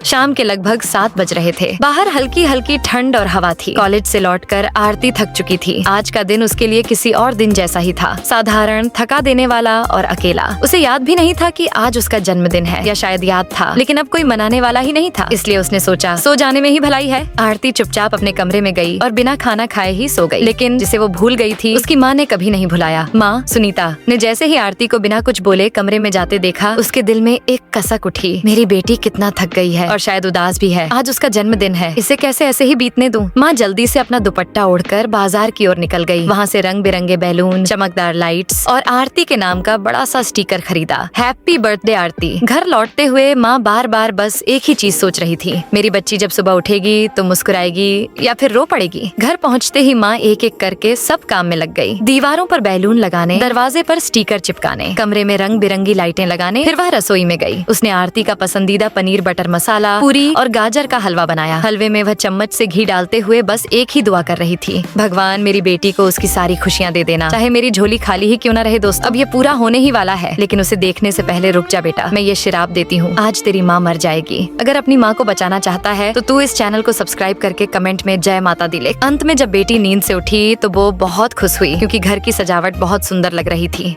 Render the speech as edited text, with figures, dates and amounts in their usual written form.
शाम के लगभग 7 बज रहे थे। बाहर हल्की हल्की ठंड और हवा थी। कॉलेज से लौटकर आरती थक चुकी थी। आज का दिन उसके लिए किसी और दिन जैसा ही था, साधारण, थका देने वाला और अकेला। उसे याद भी नहीं था कि आज उसका जन्मदिन है, या शायद याद था लेकिन अब कोई मनाने वाला ही नहीं था, इसलिए उसने सोचा सो जाने में ही भलाई है। आरती चुपचाप अपने कमरे में गई और बिना खाना खाए ही सो गई। लेकिन जिसे वो भूल गई थी, उसकी माँ ने कभी नहीं भुलाया। माँ सुनीता ने जैसे ही आरती को बिना कुछ बोले कमरे में जाते देखा, उसके दिल में एक कसक उठी। मेरी बेटी कितना थक गई है और शायद उदास भी है। आज उसका जन्मदिन है, इसे कैसे ऐसे ही बीतने दूं? माँ जल्दी से अपना दुपट्टा ओढ़कर बाजार की ओर निकल गई। वहाँ से रंग बिरंगे बैलून, चमकदार लाइट्स और आरती के नाम का बड़ा सा स्टिकर खरीदा। हैप्पी बर्थडे आरती। घर लौटते हुए माँ बार बार बस एक ही चीज सोच रही थी, मेरी बच्ची जब सुबह उठेगी तो मुस्कुराएगी या फिर रो पड़ेगी। घर पहुँचते ही माँ एक एक करके सब काम में लग गई। दीवारों पर बैलून लगाने, दरवाजे पर स्टिकर चिपकाने, कमरे में रंग बिरंगी लाइटें लगाने। फिर वह रसोई में गई। उसने आरती का पसंदीदा पनीर बटर मसाला, पूरी और गाजर का हलवा बनाया। हलवे में वह चम्मच से घी डालते हुए बस एक ही दुआ कर रही थी, भगवान मेरी बेटी को उसकी सारी खुशियाँ दे देना, चाहे मेरी झोली खाली ही क्यों न रहे। दोस्त, अब ये पूरा होने ही वाला है, लेकिन उसे देखने से पहले रुक जा बेटा, मैं ये श्राप देती हूँ, आज तेरी माँ मर जाएगी। अगर अपनी माँ को बचाना चाहता है तो तू इस चैनल को सब्सक्राइब करके कमेंट में जय माता दी लिख। अंत में जब बेटी नींद से उठी तो वो बहुत खुश हुई, क्योंकि घर की सजावट बहुत सुंदर लग रही थी।